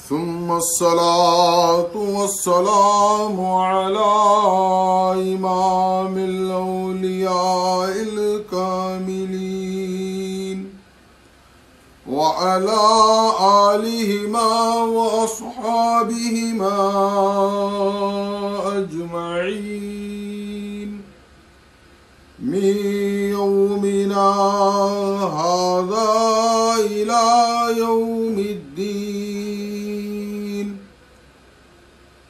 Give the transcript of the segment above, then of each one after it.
ثم الصلاة والسلام على إمام الأولياء الكاملين وعلى آلهما وأصحابهما أجمعين من يومنا هذا إلى يوم الدين.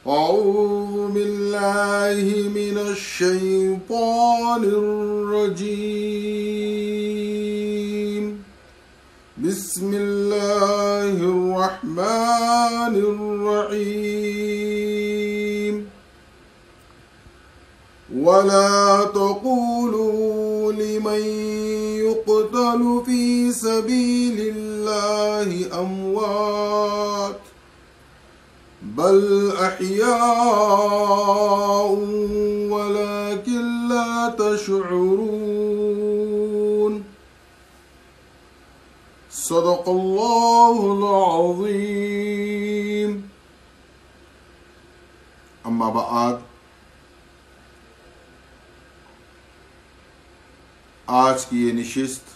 أعوذ بالله من الشيطان الرجيم. بسم الله الرحمن الرحيم. ولا تقولوا لمن يقتل في سبيل الله أموات بل أحياء ولكن لا تشعرون. صدق الله العظيم. اما بعد، آج کی یہ نشست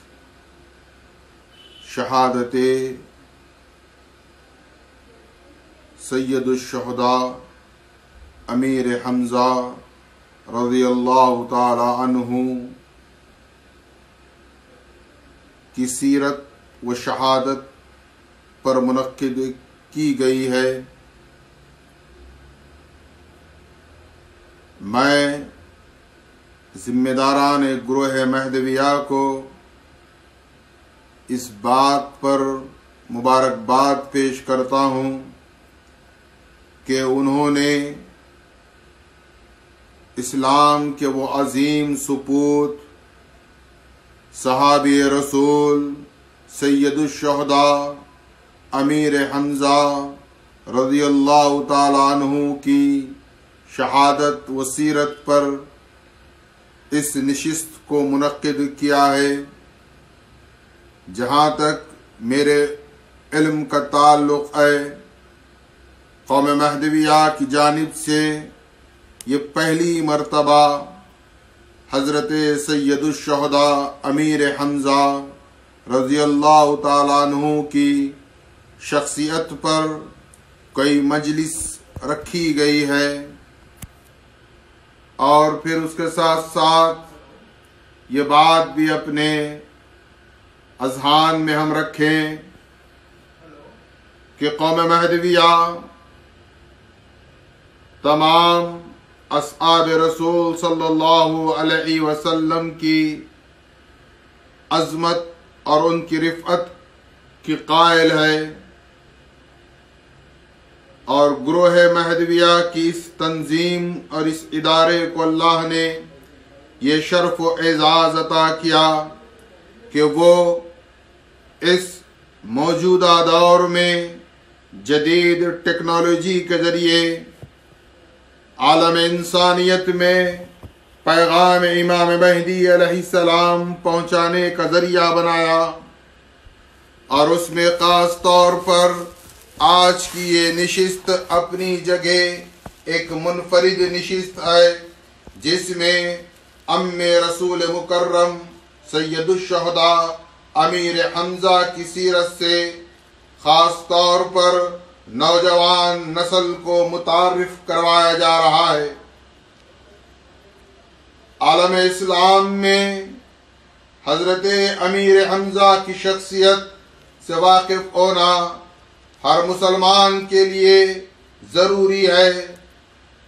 شہادت سید الشہداء امیر حمزہ رضی اللہ تعالی عنہ کی سیرت و شہادت پر منعقد کی گئی ہے. میں ذمہ داران گروہ مہدویہ کو اس بات پر مبارکباد پیش کرتا ہوں کہ انہوں نے اسلام کے وہ عظیم سپوت صحابی رسول سید الشہداء امیر حمزہ رضی اللہ تعالی عنہ کی شہادت و سیرت پر اس نشست کو منعقد کیا ہے. جہاں تک میرے علم کا تعلق ہے، قوم مہدویہ کی جانب سے یہ پہلی مرتبہ حضرت سید الشہداء امیر حمزہ رضی اللہ تعالیٰ عنہ کی شخصیت پر کوئی مجلس رکھی گئی ہے، اور پھر اس کے ساتھ ساتھ یہ بات بھی اپنے اذہان میں ہم رکھیں کہ قوم مہدویہ تمام اصحاب رسول صلی اللہ علیہ وسلم کی عظمت اور ان کی رفعت کی قائل ہے، اور گروہ مہدویہ کی اس تنظیم اور اس ادارے کو اللہ نے یہ شرف و اعزاز عطا کیا کہ وہ اس موجودہ دور میں جدید ٹیکنالوجی کے ذریعے عالم انسانیت میں پیغام امام مہدی علیہ السلام پہنچانے کا ذریعہ بنایا. اور اس میں خاص طور پر آج کی یہ نشست اپنی جگہ ایک منفرد نشست ہے، جس میں ام رسول مکرم سید الشہداء امیر حمزہ کی سیرت سے خاص طور پر نوجوان نسل کو متعارف کروایا جا رہا ہے. عالم اسلام میں حضرت امیر حمزہ کی شخصیت سے واقف ہونا ہر مسلمان کے لیے ضروری ہے،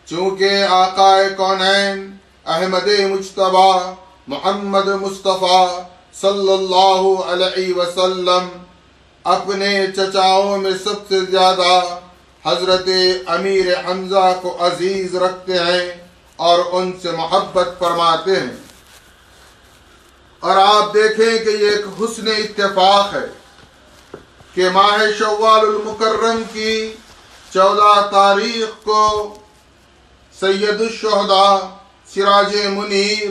چونکہ آقا کونین احمد مجتبی محمد مصطفیٰ صلی اللہ علیہ وسلم اپنے چچاؤں میں سب سے زیادہ حضرت امیر حمزہ کو عزیز رکھتے ہیں اور ان سے محبت فرماتے ہیں. اور آپ دیکھیں کہ یہ ایک حسن اتفاق ہے کہ ماہ شوال المکرم کی 14 تاریخ کو سید الشہداء سراج منیر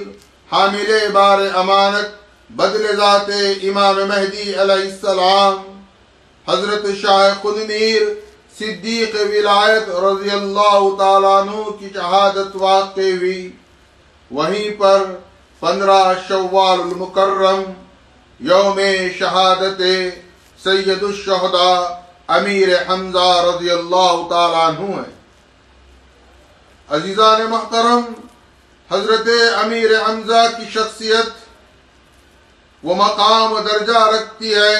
حامل بار امانت بدل ذات امام مہدی علیہ السلام حضرت شاہ خود میر صدیق ولایت رضی اللہ تعالیٰ عنہ کی شہادت واقع ہوئی، وہیں پر 15 شوال المکرم یوم شہادت سید الشہداء امیر حمزہ رضی اللہ تعالیٰ عنہ ہے۔ عزیزان محترم، حضرت امیر حمزہ کی شخصیت وہ مقام و درجہ رکھتی ہے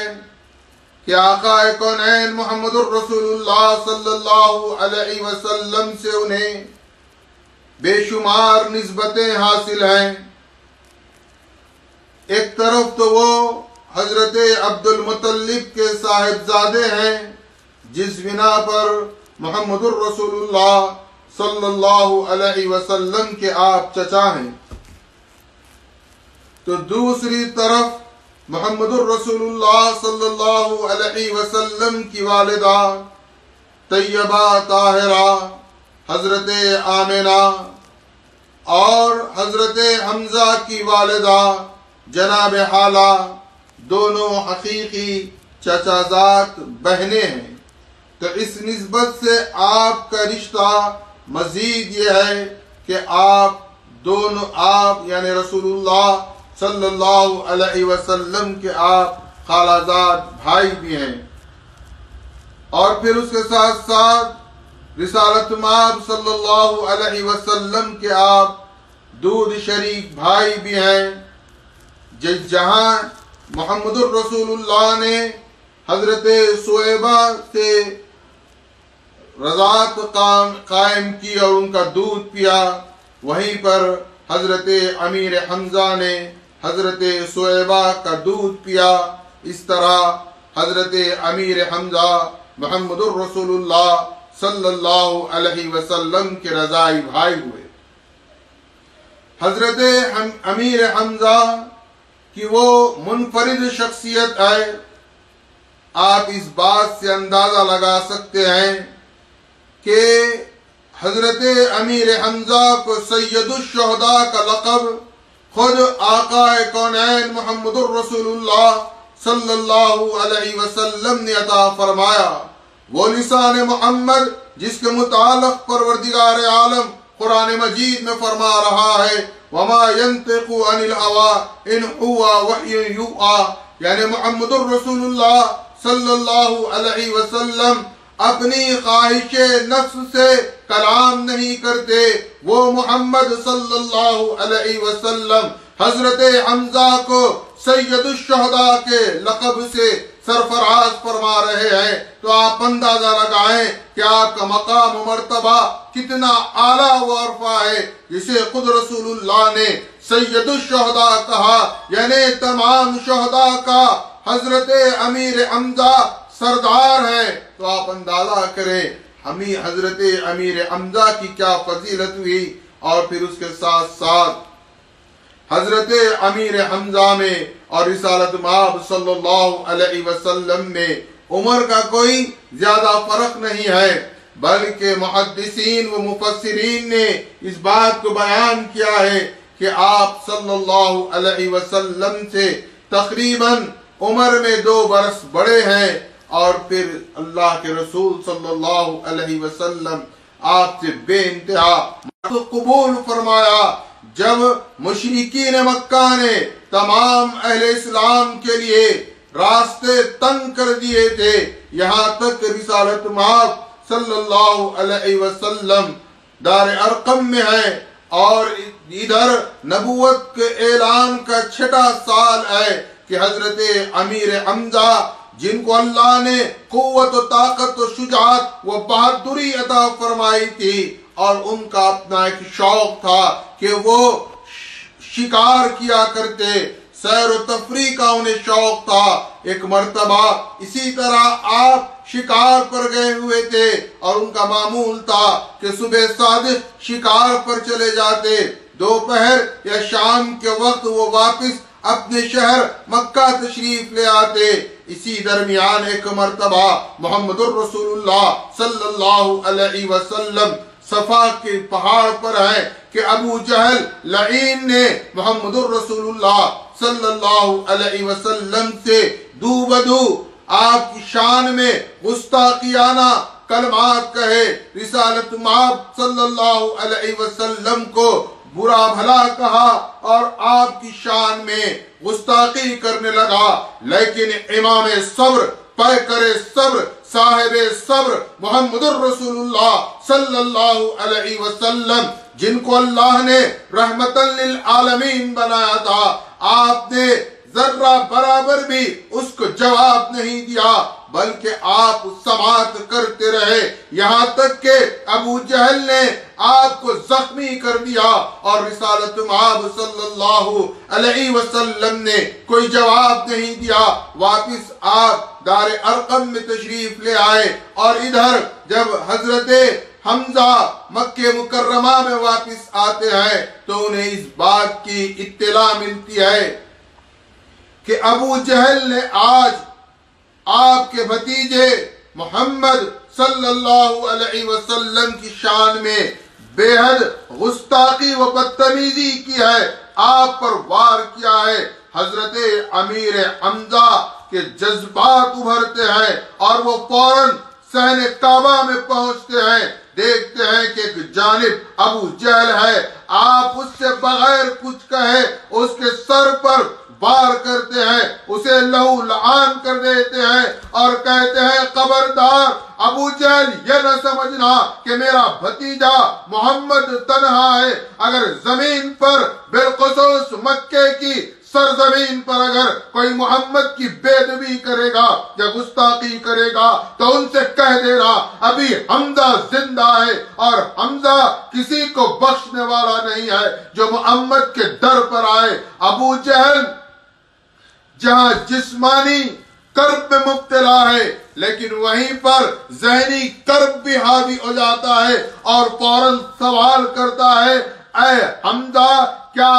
کہ آقا کونین محمد الرسول اللہ صلی اللہ علیہ وسلم سے انہیں بے شمار نسبتیں حاصل ہیں۔ ایک طرف تو وہ حضرت عبد المطلب کے صاحبزادے ہیں، جس بنا پر محمد الرسول اللہ صلی اللہ علیہ وسلم کے آپ چچا ہیں، تو دوسری طرف محمد الرسول اللہ صلی اللہ علیہ وسلم کی والدہ طیبہ طاہرہ حضرت آمنہ اور حضرت حمزہ کی والدہ جناب حالہ دونوں حقیقی چچا زاد بہنیں ہیں۔ تو اس نسبت سے آپ کا رشتہ مزید یہ ہے کہ آپ یعنی رسول اللہ صلی اللہ علیہ وسلم کے آپ خالہ زاد بھائی بھی ہیں، اور پھر اس کے ساتھ ساتھ رسالت مآب صلی اللہ علیہ وسلم کے آپ دودھ شریک بھائی بھی ہیں۔ جہاں محمد الرسول اللہ نے حضرت سویبہ سے رضاعت قائم کی اور ان کا دودھ پیا، وہیں پر حضرت امیر حمزہ نے حضرت سویبہ کا دودھ پیا۔ اس طرح حضرت امیر حمزہ محمد الرسول اللہ صلی اللہ علیہ وسلم کے رضائی بھائی ہوئے۔ حضرت امیر حمزہ کی وہ منفرد شخصیت ہے، آپ اس بات سے اندازہ لگا سکتے ہیں کہ حضرت امیر حمزہ کو سید الشہداء کا لقب خود آقا کونین محمد الرسول اللہ صلی اللہ علیہ وسلم نے عطا فرمایا۔ وہ لسان محمد جس کے متعلق پروردگار عالم قرآن مجید میں فرما رہا ہے وَمَا يَنْتِقُ عَنِ الْهَوَىٰ إِنْ هُوَ وَحْيٌ يُوحَىٰ، یعنی محمد الرسول اللہ صلی اللہ علیہ وسلم اپنی خواہش نفس سے کلام نہیں کرتے۔ وہ محمد صلی اللہ علیہ وسلم حضرت حمزہ کو سید الشہداء کے لقب سے سرفراز فرما رہے ہیں، تو آپ اندازہ لگائیں کہ آپ کا مقام و مرتبہ کتنا اعلیٰ و عرفہ ہے، جسے خود رسول اللہ نے سید الشہداء کہا، یعنی تمام شہداء کا حضرت امیر حمزہ سردار ہیں۔ تو آپ اندازہ کریں ہمیں حضرت امیر حمزہ کی کیا فضیلت ہوئی، اور پھر اس کے ساتھ ساتھ حضرت امیر حمزہ میں اور رسالت مآب صلی اللہ علیہ وسلم میں عمر کا کوئی زیادہ فرق نہیں ہے، بلکہ محدثین و مفسرین نے اس بات کو بیان کیا ہے کہ آپ صلی اللہ علیہ وسلم سے تقریباً عمر میں 2 برس بڑے ہیں، اور پھر اللہ کے رسول صلی اللہ علیہ وسلم آپ سے بے انتہا قبول فرمایا۔ جب مشرکین مکہ نے تمام اہل اسلام کے لیے راستے تنگ کر دیے تھے، یہاں تک رسالت مآب صلی اللہ علیہ وسلم دار ارقم میں ہے، اور ادھر نبوت کے اعلان کا 6واں سال ہے کہ حضرت امیر حمزہ جن کو اللہ نے قوت و طاقت و شجاعت و بہادری عطا فرمائی تھی، اور ان کا اپنا ایک شوق تھا کہ وہ شکار کیا کرتے، سیر و تفریح کا انہیں شوق تھا۔ ایک مرتبہ اسی طرح آپ شکار پر گئے ہوئے تھے، اور ان کا معمول تھا کہ صبح صادق شکار پر چلے جاتے، دوپہر یا شام کے وقت وہ واپس اپنے شہر مکہ تشریف لے آتے۔ اسی درمیان ایک مرتبہ محمد الرسول اللہ صلی اللہ علیہ وسلم صفا کے پہاڑ پر ہیں کہ ابو جہل لعین نے محمد الرسول اللہ صلی اللہ علیہ وسلم سے دو بدو آپ کی شان میں گستاخیانہ کلمات کہے، رسالت مآب صلی اللہ علیہ وسلم کو برا بھلا کہا اور آپ کی شان میں گستاخی کرنے لگا، لیکن امام صبر، پیکر صبر، صاحب صبر محمد الرسول اللہ صلی اللہ علیہ وسلم، جن کو اللہ نے رحمت للعالمین بنایا تھا، آپ نے ذرہ برابر بھی اس کو جواب نہیں دیا، بلکہ آپ سماعت کرتے رہے، یہاں تک کہ ابو جہل نے آپ کو زخمی کر دیا اور رسالت مآب صلی اللہ علیہ وسلم نے کوئی جواب نہیں دیا۔ واپس آپ دار ارقم میں تشریف لے آئے، اور ادھر جب حضرت حمزہ مکہ مکرمہ میں واپس آتے ہیں تو انہیں اس بات کی اطلاع ملتی ہے کہ ابو جہل نے آج آپ کے بھتیجے محمد صلی اللہ علیہ وسلم کی شان میں بے حد گستاخی و بدتمیزی کی ہے، آپ پر وار کیا ہے۔ حضرت امیر حمزہ کے جذبات ابھرتے ہیں اور وہ فوراً صحن کعبہ میں پہنچتے ہیں، دیکھتے ہیں کہ ایک جانب ابو جہل ہے، آپ اس سے بغیر کچھ کہے اس کے سر پر وار کرتے ہیں، اسے لہو لعان کر دیتے ہیں اور کہتے ہیں خبردار ابو جہل یہ نہ سمجھنا کہ میرا بھتیجا محمد تنہا ہے، اگر زمین پر بالخصوص مکے کی سرزمین پر اگر کوئی محمد کی بے ادبی کرے گا یا گستاخی کرے گا تو ان سے کہہ دینا ابھی حمزہ زندہ ہے، اور حمزہ کسی کو بخشنے والا نہیں ہے جو محمد کے در پر آئے۔ ابو جہل جہاں جسمانی کرب میں مبتلا ہے، لیکن وہیں پر ذہنی کرب بھی حاوی ہو جاتا ہے اور فوراً سوال کرتا ہے، اے حمزہ کیا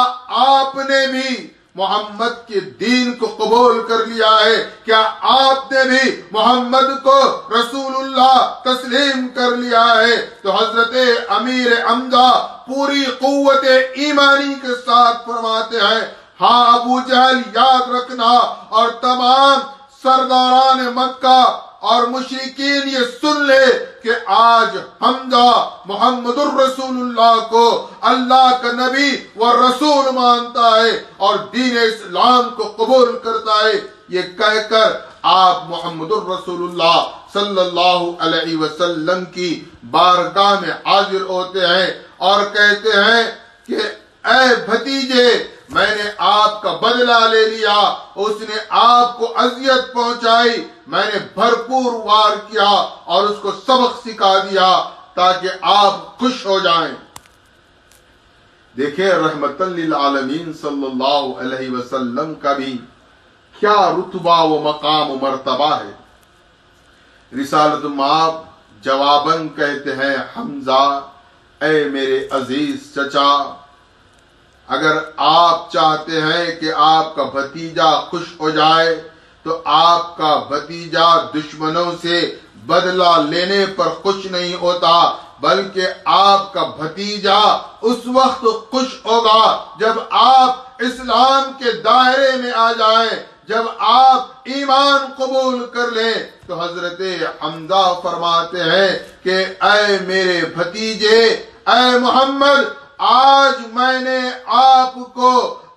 آپ نے بھی محمد کے دین کو قبول کر لیا ہے؟ کیا آپ نے بھی محمد کو رسول اللہ تسلیم کر لیا ہے؟ تو حضرت امیر حمزہ پوری قوت ایمانی کے ساتھ فرماتے ہیں، ہاں ابو جہل یاد رکھنا، اور تمام سرداران مکہ اور مشرکین یہ سن لے کہ آج حمزہ محمد الرسول اللہ کو اللہ کا نبی و رسول مانتا ہے اور دین اسلام کو قبول کرتا ہے۔ یہ کہہ کر آپ محمد الرسول اللہ صلی اللہ علیہ وسلم کی بارگاہ میں حاضر ہوتے ہیں اور کہتے ہیں کہ اے بھتیجے، میں نے آپ کا بدلہ لے لیا، اس نے آپ کو اذیت پہنچائی، میں نے بھرپور وار کیا اور اس کو سبق سکھا دیا تاکہ آپ خوش ہو جائیں۔ دیکھیں رحمت للعالمین صلی اللہ علیہ وسلم کا بھی کیا رتبہ و مقام و مرتبہ ہے۔ رسالت مآب جواباً کہتے ہیں، حمزہ اے میرے عزیز چچا، اگر آپ چاہتے ہیں کہ آپ کا بھتیجا خوش ہو جائے تو آپ کا بھتیجا دشمنوں سے بدلہ لینے پر خوش نہیں ہوتا، بلکہ آپ کا بھتیجا اس وقت خوش ہوگا جب آپ اسلام کے دائرے میں آ جائیں، جب آپ ایمان قبول کر لیں۔ تو حضرت حمزہ فرماتے ہیں کہ اے میرے بھتیجے، اے محمد، آج میں نے آپ کو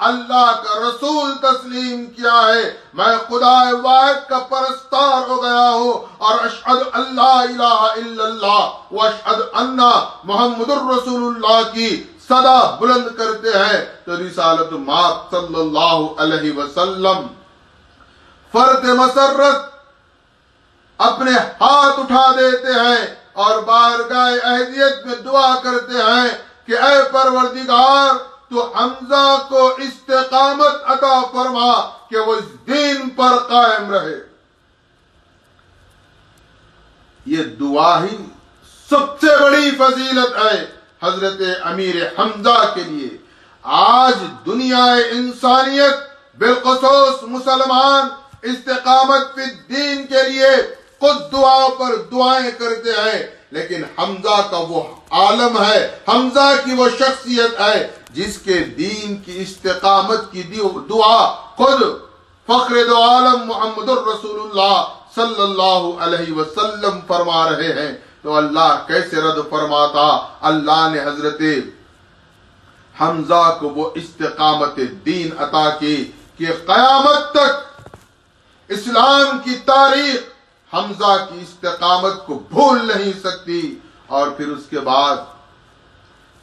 اللہ کا رسول تسلیم کیا ہے، میں خدا واحد کا پرستار ہو گیا ہوں، اور اشہد اللہ الہ الا اللہ و اشہد ان محمد الرسول اللہ کی صدا بلند کرتے ہیں۔ تو رسالت مآب صلی اللہ علیہ وسلم فرد مسرت اپنے ہاتھ اٹھا دیتے ہیں اور بارگاہ اہدیت میں دعا کرتے ہیں کہ اے پروردگار، تو حمزہ کو استقامت عطا فرما کہ وہ اس دین پر قائم رہے۔ یہ دعا ہی سب سے بڑی فضیلت ہے حضرت امیر حمزہ کے لیے۔ آج دنیا انسانیت بالخصوص مسلمان استقامت فی الدین کے لیے خود دعا پر دعائیں کرتے ہیں، لیکن حمزہ کا وہ عالم ہے، حمزہ کی وہ شخصیت ہے جس کے دین کی استقامت کی دعا خود فخر دو عالم محمد الرسول اللہ صلی اللہ علیہ وسلم فرما رہے ہیں تو اللہ کیسے رد فرماتا؟ اللہ نے حضرت حمزہ کو وہ استقامت دین عطا کی کہ قیامت تک اسلام کی تاریخ حمزہ کی استقامت کو بھول نہیں سکتی۔ اور پھر اس کے بعد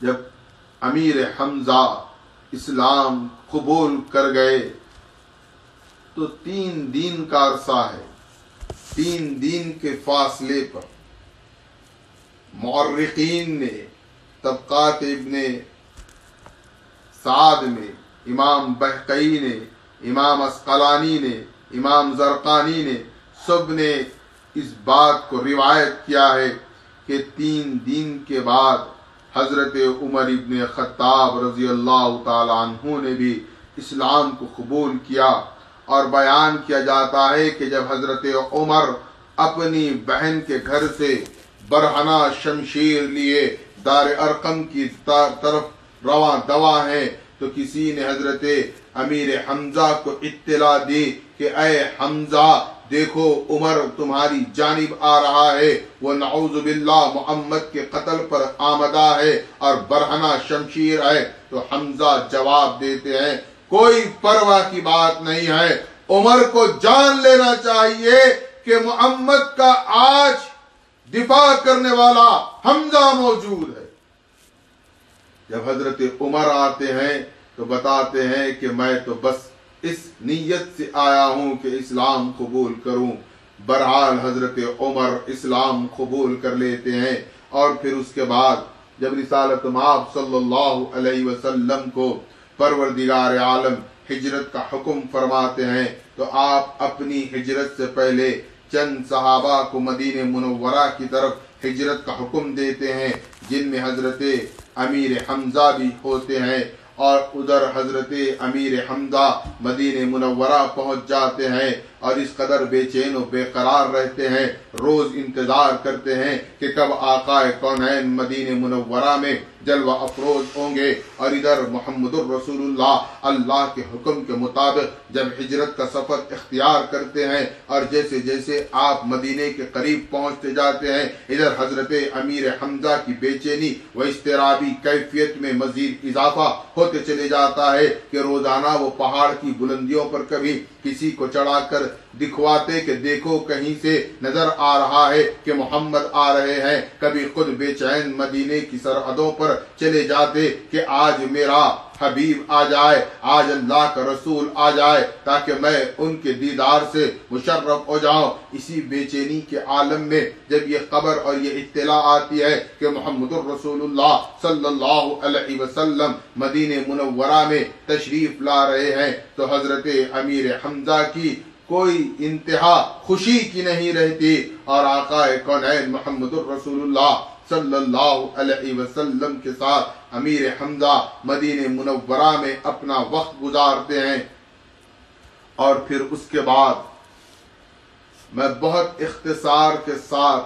جب امیر حمزہ اسلام قبول کر گئے تو 3 دن کا عرصہ ہے، 3 دن کے فاصلے پر مورخین نے طبقات ابن سعد میں، امام بہقی نے، امام اسقلانی نے، امام زرقانی نے، سب نے اس بات کو روایت کیا ہے کہ 3 دن کے بعد حضرت عمر ابن خطاب رضی اللہ تعالی عنہ نے بھی اسلام کو قبول کیا۔ اور بیان کیا جاتا ہے کہ جب حضرت عمر اپنی بہن کے گھر سے برہنہ شمشیر لیے دار ارقم کی طرف رواں دوا ہیں تو کسی نے حضرت امیر حمزہ کو اطلاع دی کہ اے حمزہ دیکھو عمر تمہاری جانب آ رہا ہے، وہ نعوذ باللہ محمد کے قتل پر آمدہ ہے اور برہنہ شمشیر ہے۔ تو حمزہ جواب دیتے ہیں کوئی پرواہ کی بات نہیں ہے، عمر کو جان لینا چاہیے کہ محمد کا آج دفاع کرنے والا حمزہ موجود ہے۔ جب حضرت عمر آتے ہیں تو بتاتے ہیں کہ میں تو بس اس نیت سے آیا ہوں کہ اسلام قبول کروں۔ بہرحال حضرت عمر اسلام قبول کر لیتے ہیں اور پھر اس کے بعد جب رسالت مآب صلی اللہ علیہ وسلم کو پروردگار عالم ہجرت کا حکم فرماتے ہیں تو آپ اپنی ہجرت سے پہلے چند صحابہ کو مدینہ منورہ کی طرف ہجرت کا حکم دیتے ہیں، جن میں حضرت امیر حمزہ بھی ہوتے ہیں۔ اور ادھر حضرت امیر حمزہ مدینہ منورہ پہنچ جاتے ہیں اور اس قدر بے چین و بے قرار رہتے ہیں، روز انتظار کرتے ہیں کہ کب آقا کونین مدینہ منورہ میں جلوہ افروز ہوں گے۔ اور ادھر محمد الرسول اللہ کے حکم کے مطابق جب ہجرت کا سفر اختیار کرتے ہیں اور جیسے جیسے آپ مدینے کے قریب پہنچتے جاتے ہیں ادھر حضرت امیر حمزہ کی بے چینی و اضطرابی کیفیت میں مزید اضافہ ہوتے چلے جاتا ہے کہ روزانہ وہ پہاڑ کی بلندیوں پر کبھی کسی کو چڑھا کر دکھواتے کہ دیکھو کہیں سے نظر آ رہا ہے کہ محمد آ رہے ہیں، کبھی خود بے چین مدینے کی سرحدوں پر چلے جاتے کہ آج میرا حبیب آ جائے، آج اللہ کا رسول آ جائے تاکہ میں ان کے دیدار سے مشرف ہو جاؤں۔ اسی بے چینی کے عالم میں جب یہ خبر اور یہ اطلاع آتی ہے کہ محمد الرسول اللہ صلی اللہ علیہ وسلم مدینہ منورہ میں تشریف لا رہے ہیں تو حضرت امیر حمزہ کی کوئی انتہا خوشی کی نہیں رہتی اور آقا کونین محمد الرسول اللہ صلی اللہ علیہ وسلم کے ساتھ امیر حمزہ مدینہ منورہ میں اپنا وقت گزارتے ہیں۔ اور پھر اس کے بعد میں بہت اختصار کے ساتھ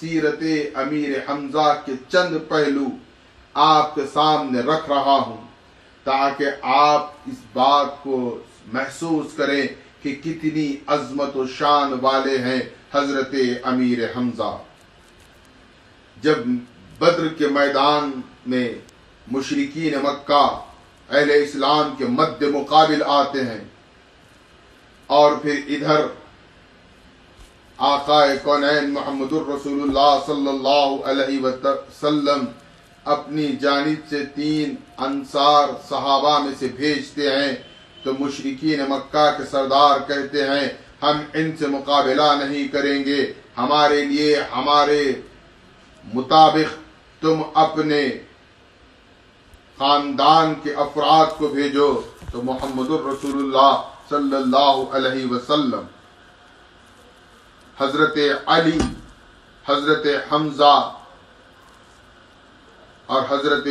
سیرت امیر حمزہ کے چند پہلو آپ کے سامنے رکھ رہا ہوں تاکہ آپ اس بات کو محسوس کریں کہ کتنی عظمت و شان والے ہیں حضرت امیر حمزہ۔ جب بدر کے میدان میں مشرکین مکہ اہل اسلام کے مد مقابل آتے ہیں اور پھر ادھر آقا کونین محمد الرسول اللہ صلی اللہ علیہ وسلم اپنی جانب سے 3 انصار صحابہ میں سے بھیجتے ہیں تو مشرکین مکہ کے سردار کہتے ہیں ہم ان سے مقابلہ نہیں کریں گے، ہمارے لیے ہمارے مطابق تم اپنے خاندان کے افراد کو بھیجو۔ تو محمد الرسول اللہ صلی اللہ علیہ وسلم حضرت علی، حضرت حمزہ اور حضرت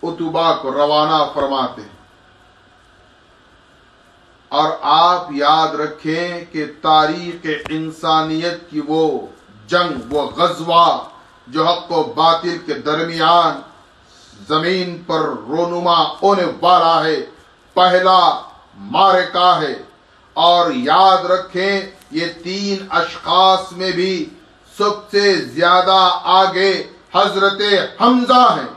عتبہ کو روانہ فرماتے ہیں۔ اور آپ یاد رکھیں کہ تاریخ انسانیت کی وہ جنگ، وہ غزوہ جو حق و باطل کے درمیان زمین پر رونما ہونے والا ہے، پہلا معرکہ ہے اور یاد رکھیں یہ 3 اشخاص میں بھی سب سے زیادہ آگے حضرت حمزہ ہیں۔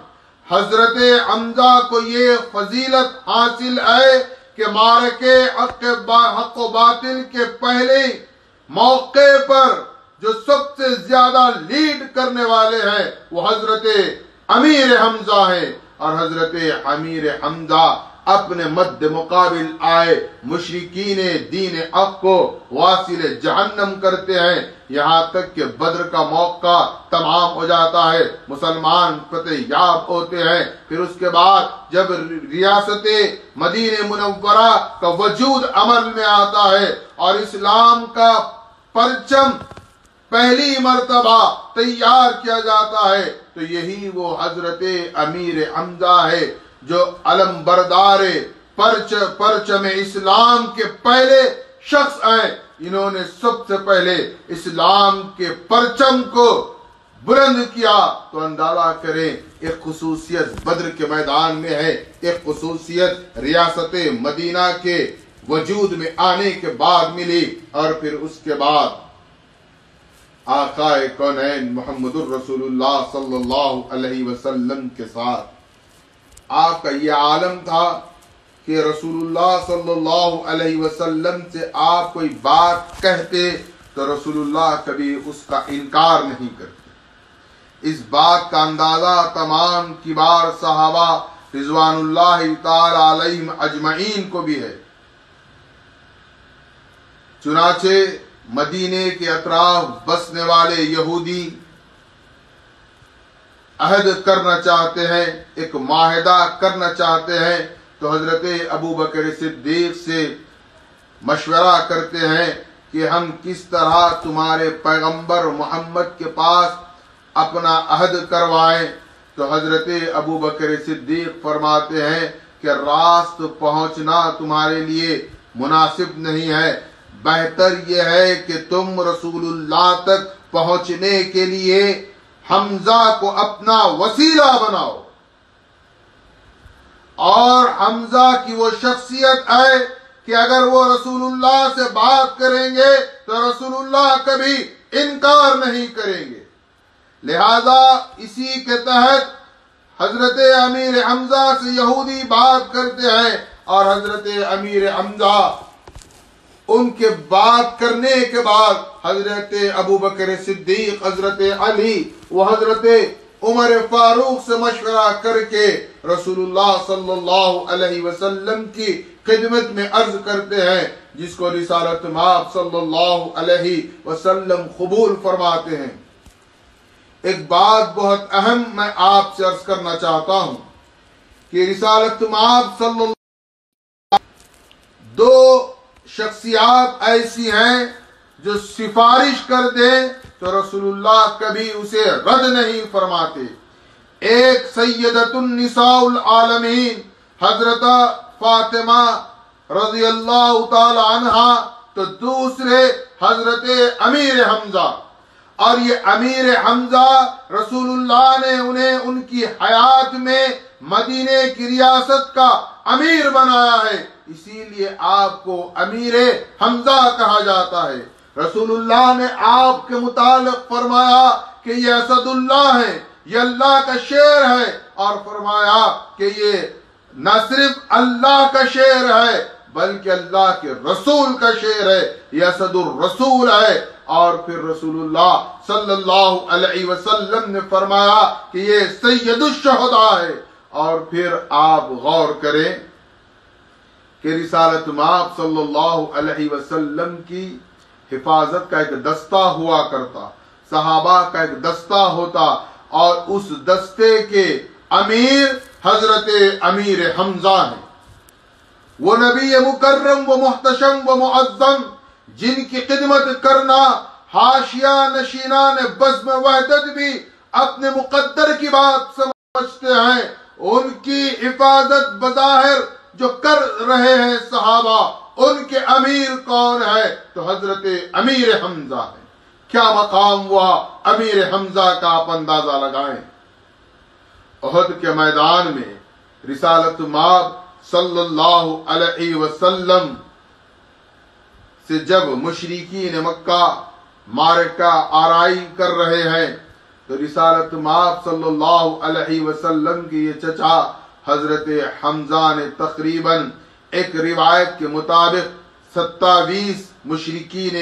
حضرت حمزہ کو یہ فضیلت حاصل ہے کہ معرکے حق و باطل کے پہلے موقع پر جو سب سے زیادہ لیڈ کرنے والے ہیں وہ حضرت امیر حمزہ ہیں، اور حضرت امیر حمزہ اپنے مد مقابل آئے مشرکین دین حق کو واصل جہنم کرتے ہیں، یہاں تک کہ بدر کا موقع تمام ہو جاتا ہے، مسلمان فتح یاب ہوتے ہیں۔ پھر اس کے بعد جب ریاست مدینہ منورہ کا وجود عمل میں آتا ہے اور اسلام کا پرچم پہلی مرتبہ تیار کیا جاتا ہے، تو یہی وہ حضرت امیر حمزہ ہے جو علم بردار پرچم اسلام کے پہلے شخص ہیں۔ انہوں نے سب سے پہلے اسلام کے پرچم کو بلند کیا۔ تو اندازہ کریں ایک خصوصیت بدر کے میدان میں ہے، ایک خصوصیت ریاست مدینہ کے وجود میں آنے کے بعد ملی، اور پھر اس کے بعد آقا کونین محمد الرسول اللہ صلی اللہ علیہ وسلم کے ساتھ آپ کا یہ عالم تھا کہ رسول اللہ صلی اللہ علیہ وسلم سے آپ کوئی بات کہتے تو رسول اللہ کبھی اس کا انکار نہیں کرتے۔ اس بات کا اندازہ تمام کبار صحابہ رضوان اللہ تعالی علیہم اجمعین کو بھی ہے۔ چنانچہ مدینے کے اطراف بسنے والے یہودی عہد کرنا چاہتے ہیں، ایک معاہدہ کرنا چاہتے ہیں، تو حضرت ابو بکر صدیق سے مشورہ کرتے ہیں کہ ہم کس طرح تمہارے پیغمبر محمد کے پاس اپنا عہد کروائیں۔ تو حضرت ابو بکر صدیق فرماتے ہیں کہ راست پہنچنا تمہارے لیے مناسب نہیں ہے، بہتر یہ ہے کہ تم رسول اللہ تک پہنچنے کے لیے حمزہ کو اپنا وسیلہ بناؤ، اور حمزہ کی وہ شخصیت ہے کہ اگر وہ رسول اللہ سے بات کریں گے تو رسول اللہ کبھی انکار نہیں کریں گے۔ لہذا اسی کے تحت حضرت امیر حمزہ سے یہودی بات کرتے ہیں، اور حضرت امیر حمزہ ان کے بات کرنے کے بعد حضرت ابو بکر صدیق، حضرت علی و حضرت عمر فاروق سے مشورہ کر کے رسول اللہ صلی اللہ علیہ وسلم کی خدمت میں عرض کرتے ہیں، جس کو رسالت مآب صلی اللہ علیہ وسلم قبول فرماتے ہیں۔ ایک بات بہت اہم میں آپ سے عرض کرنا چاہتا ہوں کہ رسالت مآب صلی اللہ دو شخصیات ایسی ہیں جو سفارش کر دیں تو رسول اللہ کبھی اسے رد نہیں فرماتے۔ ایک سیدۃ النساء العالمین حضرت فاطمہ رضی اللہ تعالی عنہا، تو دوسرے حضرت امیر حمزہ، اور یہ امیر حمزہ رسول اللہ نے انہیں ان کی حیات میں مدینے کی ریاست کا امیر بنایا ہے، اسی لیے آپ کو امیر حمزہ کہا جاتا ہے۔ رسول اللہ نے آپ کے متعلق فرمایا کہ یہ اسد اللہ ہے، یہ اللہ کا شیر ہے، اور فرمایا کہ یہ نہ صرف اللہ کا شیر ہے بلکہ اللہ کے رسول کا شیر ہے، یہ اسد الرسول ہے۔ اور پھر رسول اللہ صلی اللہ علیہ وسلم نے فرمایا کہ یہ سید الشہداء ہے۔ اور پھر آپ غور کریں کہ رسالت مآب صلی اللہ علیہ وسلم کی حفاظت کا ایک دستہ ہوا کرتا، صحابہ کا ایک دستہ ہوتا، اور اس دستے کے امیر حضرت امیر حمزہ ہیں۔ وہ نبی مکرم و محتشم و معظم جن کی خدمت کرنا حاشیہ نشینان بزم وحدت بھی اپنے مقدر کی بات سمجھتے ہیں، ان کی حفاظت بظاہر جو کر رہے ہیں صحابہ، ان کے امیر کون ہے؟ تو حضرت امیر حمزہ ہے۔ کیا مقام ہوا امیر حمزہ کا آپ اندازہ لگائیں۔ احد کے میدان میں رسالت مآب صلی اللہ علیہ وسلم سے جب مشرکین مکہ معرکہ آرائی کر رہے ہیں تو رسالت مآب صلی اللہ علیہ وسلم کی یہ چچا حضرت حمزہ نے تقریباً ایک روایت کے مطابق 27 مشرکین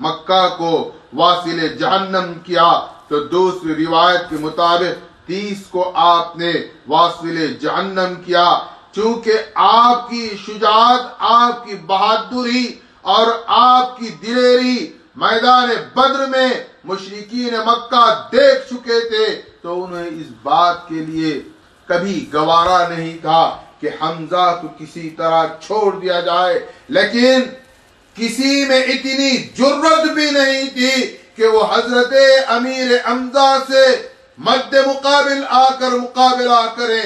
مکہ کو واصل جہنم کیا، تو دوسری روایت کے مطابق 30 کو آپ نے واصل جہنم کیا۔ چونکہ آپ کی شجاعت، آپ کی بہادری اور آپ کی دلیری میدان بدر میں مشرکین مکہ دیکھ چکے تھے، تو انہیں اس بات کے لیے کبھی گوارا نہیں تھا کہ حمزہ کو کسی طرح چھوڑ دیا جائے، لیکن کسی میں اتنی جرت بھی نہیں تھی کہ وہ حضرت امیر حمزہ سے مد مقابل آ کر مقابلہ کریں،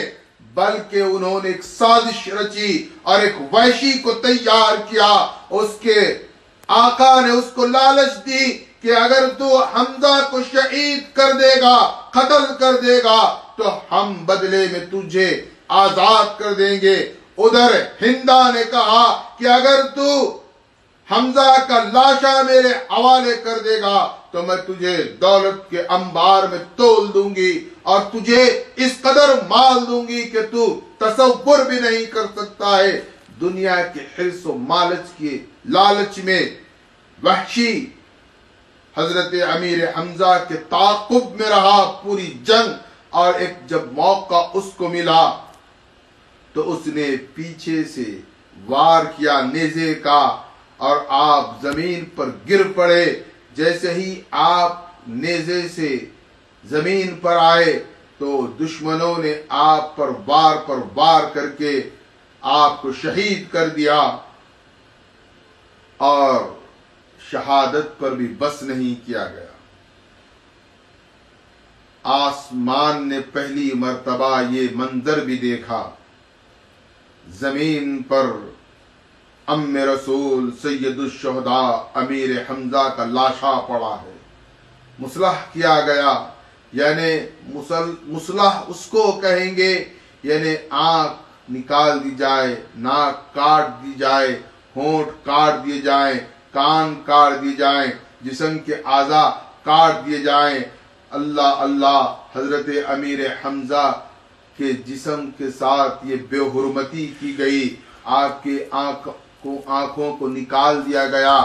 بلکہ انہوں نے ایک سازش رچی اور ایک وحشی کو تیار کیا۔ اس کے آقا نے اس کو لالچ دی کہ اگر تو حمزہ کو شہید کر دے گا، قتل کر دے گا، تو ہم بدلے میں تجھے آزاد کر دیں گے۔ ادھر ہندا نے کہا کہ اگر تو حمزہ کا لاشا میرے حوالے کر دے گا تو میں تجھے دولت کے انبار میں تول دوں گی اور تجھے اس قدر مال دوں گی کہ تو تصور بھی نہیں کر سکتا ہے۔ دنیا کے حرص و لالچ میں وحشی حضرت امیر حمزہ کے تعاقب میں رہا پوری جنگ، اور ایک جب موقع اس کو ملا تو اس نے پیچھے سے وار کیا نیزے کا، اور آپ زمین پر گر پڑے۔ جیسے ہی آپ نیزے سے زمین پر آئے تو دشمنوں نے آپ پر وار کر کے آپ کو شہید کر دیا، اور شہادت پر بھی بس نہیں کیا گیا۔ آسمان نے پہلی مرتبہ یہ منظر بھی دیکھا، زمین پر ام رسول سید الشہداء امیر حمزہ کا لاشا پڑا ہے، مسلح کیا گیا۔ یعنی مسلح اس کو کہیں گے یعنی آنکھ نکال دی جائے، ناک کاٹ دی جائے، ہونٹ کاٹ دیے جائیں، کان کاٹ دی جائیں، جسم کے اعضاء کاٹ دیے جائیں۔ اللہ اللہ، حضرت امیر حمزہ کے جسم کے ساتھ یہ بے حرمتی کی گئی، آپ کے آنکھوں کو نکال دیا گیا،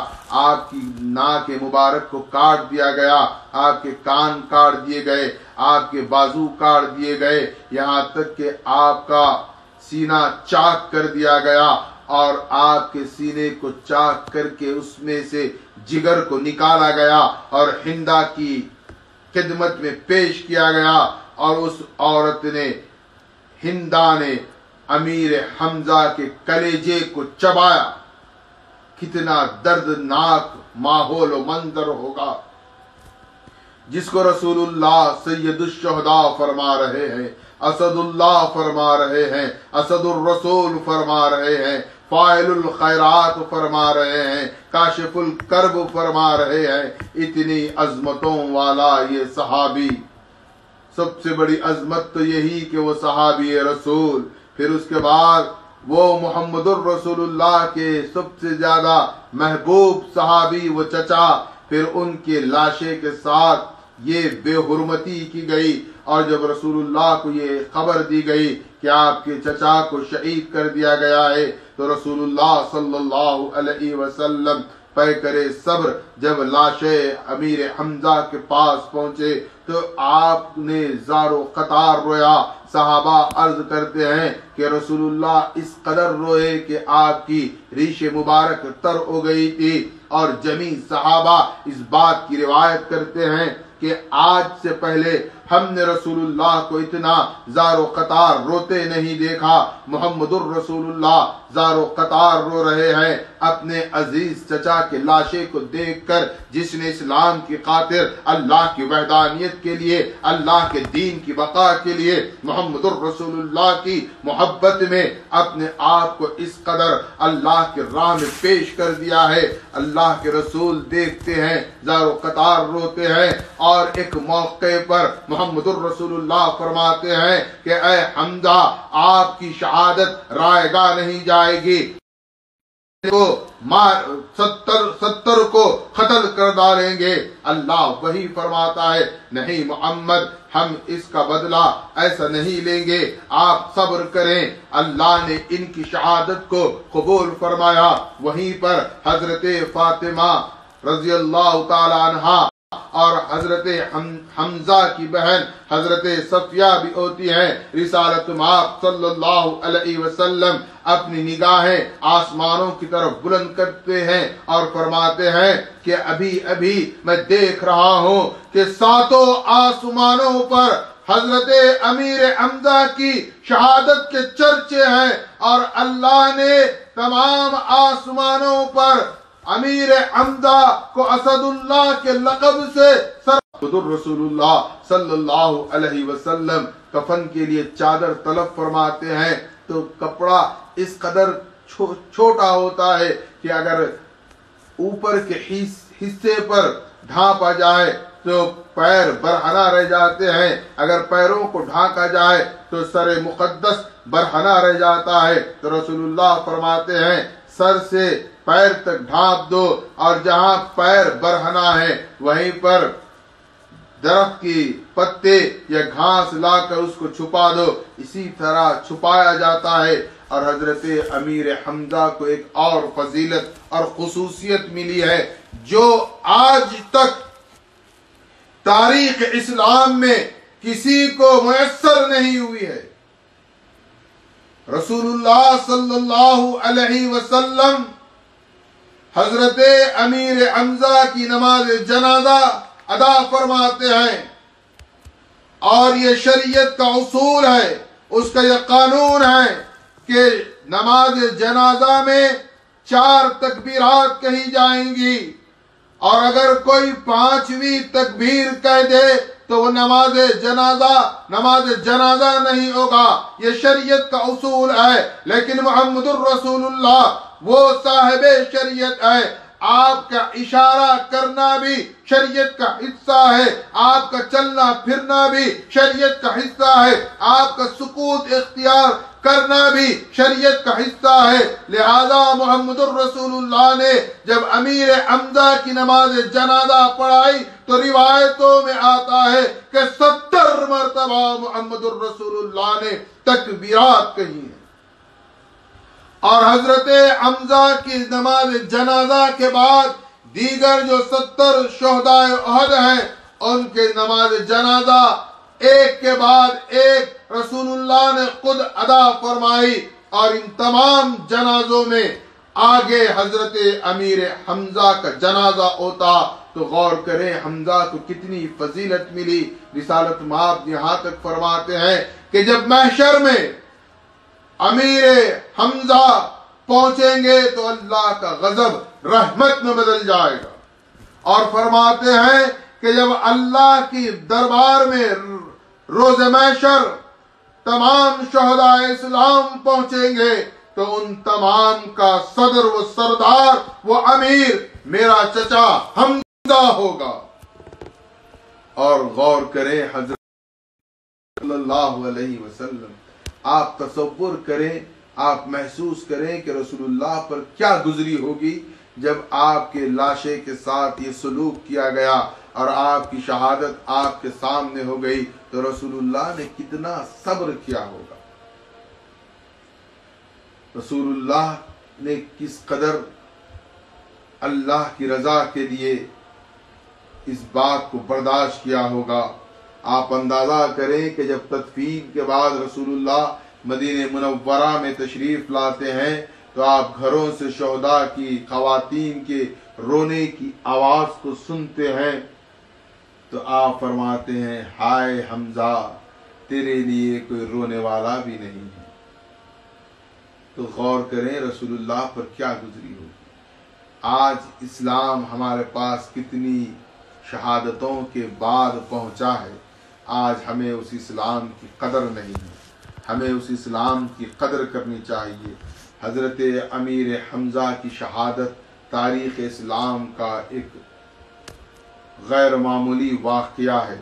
آپ کی ناک مبارک کو کاٹ دیا گیا، آپ کے کان کاٹ دیے گئے، آپ کے بازو کاٹ دیے گئے، یہاں تک کہ آپ کا سینہ چاک کر دیا گیا، اور آپ کے سینے کو چاک کر کے اس میں سے جگر کو نکالا گیا اور ہندا کی خدمت میں پیش کیا گیا، اور اس عورت نے، ہندا نے امیر حمزہ کے کلیجے کو چبایا۔ کتنا دردناک ماحول و منظر ہوگا جس کو رسول اللہ سید الشہداء فرما رہے ہیں، اسد اللہ فرما رہے ہیں، اسد الرسول فرما رہے ہیں، فاعل الخیرات فرما رہے ہیں، کاشف الکرب فرما رہے ہیں۔ اتنی عظمتوں والا یہ صحابی، سب سے بڑی عظمت تو یہی کہ وہ صحابی رسول، پھر اس کے بعد وہ محمد الرسول اللہ کے سب سے زیادہ محبوب صحابی وہ چچا، پھر ان کے لاشے کے ساتھ یہ بے حرمتی کی گئی، اور جب رسول اللہ کو یہ خبر دی گئی کہ آپ کے چچا کو شہید کر دیا گیا ہے، تو رسول اللہ صلی اللہ علیہ وسلم پیکرے صبر جب لاشے امیر حمزہ کے پاس پہنچے تو آپ نے زارو قطار رویا۔ صحابہ عرض کرتے ہیں کہ رسول اللہ اس قدر روئے کہ آپ کی ریش مبارک تر ہو گئی تھی، اور جمیع صحابہ اس بات کی روایت کرتے ہیں کہ آج سے پہلے ہم نے رسول اللہ کو اتنا زارو قطار روتے نہیں دیکھا۔ محمد الرسول اللہ زارو قطار رو رہے ہیں اپنے عزیز چچا کے لاشے کو دیکھ کر، جس نے اسلام کی خاطر، اللہ کی وحدانیت کے لیے، اللہ کے دین کی بقا کے لیے، محمد الرسول اللہ کی محبت میں اپنے آپ کو اس قدر اللہ کے راہ میں پیش کر دیا ہے۔ اللہ کے رسول دیکھتے ہیں، زارو قطار روتے ہیں، اور ایک موقع پر محمد الرسول اللہ فرماتے ہیں کہ اے حمزہ، آپ کی شہادت رائے گاہ نہیں جائے گی، کو ستر کو قتل کر ڈالیں گے۔ اللہ وہی فرماتا ہے نہیں محمد، ہم اس کا بدلہ ایسا نہیں لیں گے، آپ صبر کریں۔ اللہ نے ان کی شہادت کو قبول فرمایا۔ وہیں پر حضرت فاطمہ رضی اللہ تعالی عنہا اور حضرت حمزہ کی بہن حضرت صفیہ بھی ہوتی ہیں۔ رسالت مآب صلی اللہ علیہ وسلم اپنی نگاہیں آسمانوں کی طرف بلند کرتے ہیں اور فرماتے ہیں کہ ابھی ابھی میں دیکھ رہا ہوں کہ ساتوں آسمانوں پر حضرت امیر حمزہ کی شہادت کے چرچے ہیں، اور اللہ نے تمام آسمانوں پر امیر حمزہ کو اسد اللہ کے لقب سے رسول اللہ صلی اللہ علیہ وسلم کفن کے لیے چادر طلب فرماتے ہیں تو کپڑا اس قدر چھوٹا ہوتا ہے کہ اگر اوپر کے حصے پر ڈھانپا جائے تو پیر برہنہ رہ جاتے ہیں، اگر پیروں کو ڈھانکا جائے تو سر مقدس برہنہ رہ جاتا ہے۔ تو رسول اللہ فرماتے ہیں سر سے پیر تک ڈھانپ دو، اور جہاں پیر برہنہ ہے وہیں پر درخت کی پتے یا گھاس لا کر اس کو چھپا دو، اسی طرح چھپایا جاتا ہے۔ اور حضرت امیر حمزہ کو ایک اور فضیلت اور خصوصیت ملی ہے جو آج تک تاریخ اسلام میں کسی کو میسر نہیں ہوئی ہے۔ رسول اللہ صلی اللہ علیہ وسلم حضرت امیر حمزہ کی نماز جنازہ ادا فرماتے ہیں، اور یہ شریعت کا اصول ہے، اس کا یہ قانون ہے کہ نماز جنازہ میں 4 تکبیرات کہی جائیں گی، اور اگر کوئی 5ویں تکبیر کہہ دے تو وہ نماز جنازہ نہیں ہوگا۔ یہ شریعت کا اصول ہے، لیکن محمد الرسول اللہ وہ صاحب شریعت ہے۔ آپ کا اشارہ کرنا بھی شریعت کا حصہ ہے، آپ کا چلنا پھرنا بھی شریعت کا حصہ ہے، آپ کا سکوت اختیار کرنا بھی شریعت کا حصہ ہے۔ لہذا محمد الرسول اللہ نے جب امیر حمزہ کی نماز جنازہ پڑھائی تو روایتوں میں آتا ہے کہ 70 مرتبہ محمد الرسول اللہ نے تکبیرات کہی ہیں، اور حضرت حمزہ کی نماز جنازہ کے بعد دیگر جو 70 شہداء احد ہیں ان کے نماز جنازہ ایک کے بعد ایک رسول اللہ نے خود ادا فرمائی، اور ان تمام جنازوں میں آگے حضرت امیر حمزہ کا جنازہ ہوتا۔ تو غور کریں حمزہ کو کتنی فضیلت ملی۔ رسالت مآب یہاں تک فرماتے ہیں کہ جب محشر میں امیر حمزہ پہنچیں گے تو اللہ کا غضب رحمت میں بدل جائے گا، اور فرماتے ہیں کہ جب اللہ کی دربار میں روز محشر تمام شہداء اسلام پہنچیں گے تو ان تمام کا صدر و سردار وہ امیر میرا چچا حمزہ ہوگا۔ اور غور کریں حضرت صلی اللہ علیہ وسلم، آپ تصور کریں، آپ محسوس کریں کہ رسول اللہ پر کیا گزری ہوگی جب آپ کے لاشے کے ساتھ یہ سلوک کیا گیا اور آپ کی شہادت آپ کے سامنے ہو گئی، تو رسول اللہ نے کتنا صبر کیا ہوگا، رسول اللہ نے کس قدر اللہ کی رضا کے لیے اس بات کو برداشت کیا ہوگا۔ آپ اندازہ کریں کہ جب تدفین کے بعد رسول اللہ مدینہ منورہ میں تشریف لاتے ہیں تو آپ گھروں سے شہداء کی، خواتین کے رونے کی آواز کو سنتے ہیں، تو آپ فرماتے ہیں ہائے حمزہ تیرے لیے کوئی رونے والا بھی نہیں ہے۔ تو غور کریں رسول اللہ پر کیا گزری ہوگی۔ آج اسلام ہمارے پاس کتنی شہادتوں کے بعد پہنچا ہے، آج ہمیں اس اسلام کی قدر نہیں ہے، ہمیں اس اسلام کی قدر کرنی چاہیے۔ حضرت امیر حمزہ کی شہادت تاریخ اسلام کا ایک غیر معمولی واقعہ ہے،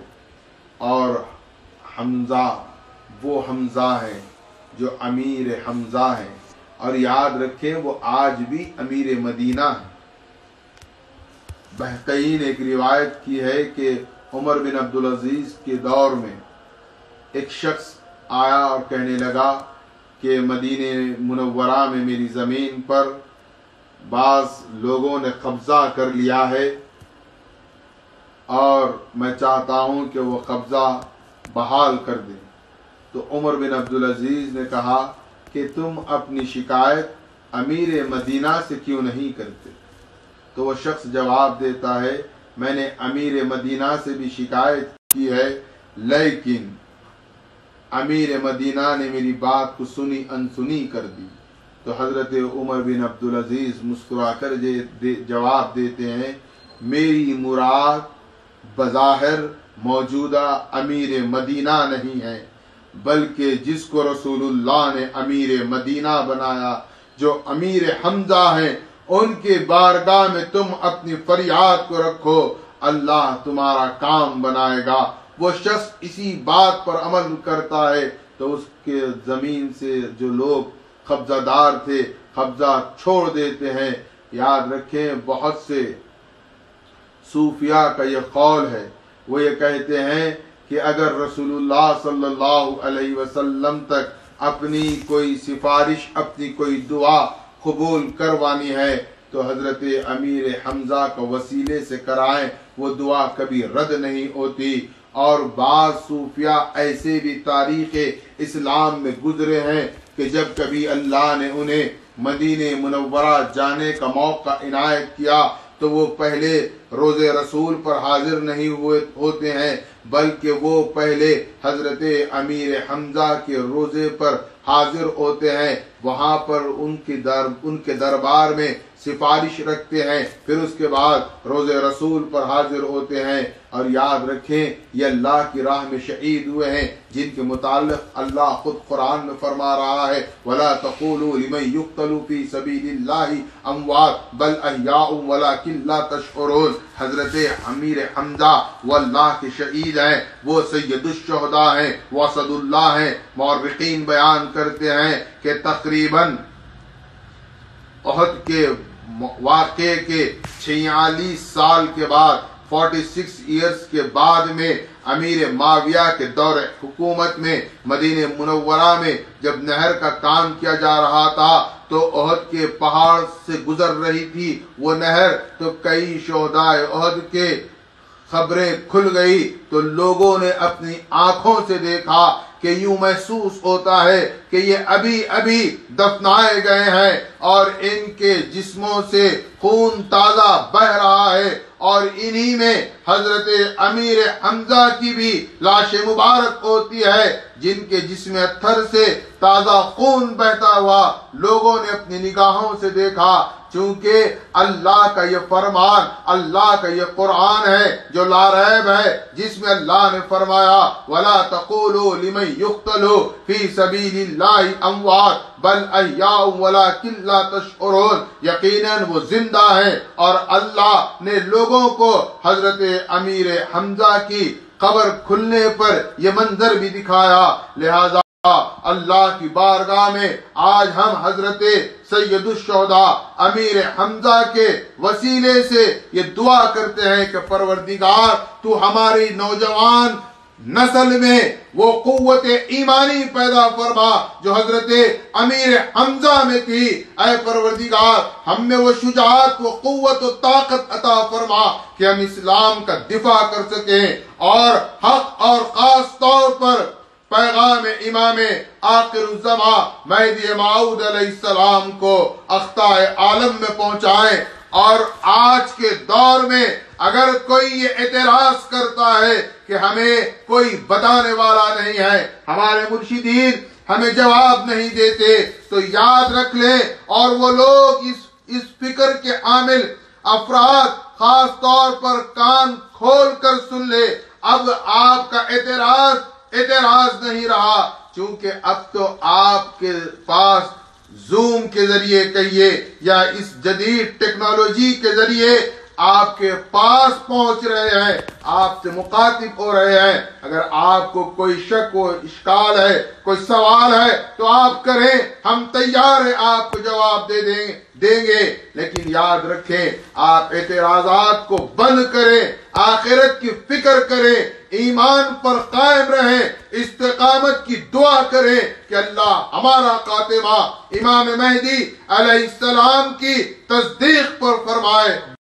اور حمزہ وہ حمزہ ہیں جو امیر حمزہ ہیں، اور یاد رکھیں وہ آج بھی امیر مدینہ ہے۔ بحقین نے ایک روایت کی ہے کہ عمر بن عبدالعزیز کے دور میں ایک شخص آیا اور کہنے لگا کہ مدینہ منورہ میں میری زمین پر بعض لوگوں نے قبضہ کر لیا ہے اور میں چاہتا ہوں کہ وہ قبضہ بحال کر دیں۔ تو عمر بن عبدالعزیز نے کہا کہ تم اپنی شکایت امیر مدینہ سے کیوں نہیں کرتے؟ تو وہ شخص جواب دیتا ہے میں نے امیر مدینہ سے بھی شکایت کی ہے، لیکن امیر مدینہ نے میری بات کو سنی انسنی کر دی۔ تو حضرت عمر بن عبدالعزیز مسکرا کر جواب دیتے ہیں میری مراد بظاہر موجودہ امیر مدینہ نہیں ہے، بلکہ جس کو رسول اللہ نے امیر مدینہ بنایا، جو امیر حمزہ ہیں، ان کے بارگاہ میں تم اپنی فریاد کو رکھو، اللہ تمہارا کام بنائے گا۔ وہ شخص اسی بات پر عمل کرتا ہے تو اس کے زمین سے جو لوگ قبضہ دار تھے قبضہ چھوڑ دیتے ہیں۔ یاد رکھیں بہت سے صوفیاء کا یہ قول ہے، وہ یہ کہتے ہیں کہ اگر رسول اللہ صلی اللہ علیہ وسلم تک اپنی کوئی سفارش، اپنی کوئی دعا قبول کروانی ہے تو حضرت امیر حمزہ کا وسیلے سے کرائیں، وہ دعا کبھی رد نہیں ہوتی۔ اور بعض صوفیاء ایسے بھی تاریخ اسلام میں گزرے ہیں کہ جب کبھی اللہ نے انہیں مدینہ منورہ جانے کا موقع عنایت کیا تو وہ پہلے روزے رسول پر حاضر نہیں ہوتے ہیں، بلکہ وہ پہلے حضرت امیر حمزہ کے روزے پر حاضر ہوتے ہیں، وہاں پر ان کے دربار میں سفارش رکھتے ہیں، پھر اس کے بعد روزے رسول پر حاضر ہوتے ہیں۔ اور یاد رکھیں یہ اللہ کی راہ میں شہید ہوئے ہیں، جن کے متعلق اللہ خود قرآن میں فرما رہا ہے وَلَا تَقُولُوا لِمَنْ يُقْتَلُ فِي سَبِيلِ اللَّهِ أَمْوَاتٌ بَلْ أَحْيَاءٌ وَلَكِنْ لَا تَشْعُرُونَ۔ حضرت امیر حمزہ وہ اللہ کے شہید ہیں، وہ سید الشہداء ہیں، وہ اسد اللہ ہیں۔ مورخین بیان کرتے ہیں کہ تقریباً احد کے واقعے کے 46 سال کے بعد 46 ایئرز کے بعد میں امیر معاویہ کے دور حکومت میں مدینہ منورہ میں جب نہر کا کام کیا جا رہا تھا تو احد کے پہاڑ سے گزر رہی تھی وہ نہر، تو کئی شہداء احد کے خبریں کھل گئی تو لوگوں نے اپنی آنکھوں سے دیکھا کہ یوں محسوس ہوتا ہے کہ یہ ابھی ابھی دفنائے گئے ہیں اور ان کے جسموں سے خون تازہ بہ رہا ہے، اور انہی میں حضرت امیر حمزہ کی بھی لاش مبارک ہوتی ہے جن کے جسم اتھر سے تازہ خون بہتا ہوا لوگوں نے اپنی نگاہوں سے دیکھا۔ چونکہ اللہ کا یہ فرمان، اللہ کا یہ قرآن ہے جو لا ریب ہے، جس میں اللہ نے فرمایا وَلَا تَقُولُوا لِمَنْ يُقْتَلُ فِي سَبِيلِ اللَّهِ أَمْوَاتٌ بَلْ أَحْيَاءٌ وَلَكِنْ لَا تَشْعُرُونَ۔ یقیناً وہ زندہ ہیں، اور اللہ نے لوگوں کو حضرت امیر حمزہ کی قبر کھلنے پر یہ منظر بھی دکھایا۔ لہذا اللہ کی بارگاہ میں آج ہم حضرت سید الشہداء امیر حمزہ کے وسیلے سے یہ دعا کرتے ہیں کہ پروردگار تو ہماری نوجوان نسل میں وہ قوت ایمانی پیدا فرما جو حضرت امیر حمزہ میں تھی۔ اے پروردگار ہم میں وہ شجاعت، وہ قوت و طاقت عطا فرما کہ ہم اسلام کا دفاع کر سکیں اور حق اور خاص طور پر پیغام امام آخر الزمان مہدی موعود علیہ السلام کو اقصائے عالم میں پہنچائیں۔ اور آج کے دور میں اگر کوئی یہ اعتراض کرتا ہے کہ ہمیں کوئی بتانے والا نہیں ہے، ہمارے مرشدین ہمیں جواب نہیں دیتے، تو یاد رکھ لیں اور وہ لوگ اس فکر کے عامل افراد خاص طور پر کان کھول کر سن لے، اب آپ کا اعتراض نہیں رہا، چونکہ اب تو آپ کے پاس زوم کے ذریعے کہیے یا اس جدید ٹیکنالوجی کے ذریعے آپ کے پاس پہنچ رہے ہیں، آپ سے مخاطب ہو رہے ہیں۔ اگر آپ کو کوئی شک و اشکال ہے، کوئی سوال ہے تو آپ کریں، ہم تیار ہیں آپ کو جواب دیں گے۔ لیکن یاد رکھیں، آپ اعتراضات کو بند کریں، آخرت کی فکر کریں، ایمان پر قائم رہیں، استقامت کی دعا کریں کہ اللہ ہمارا خاتمہ امام مہدی علیہ السلام کی تصدیق پر فرمائے۔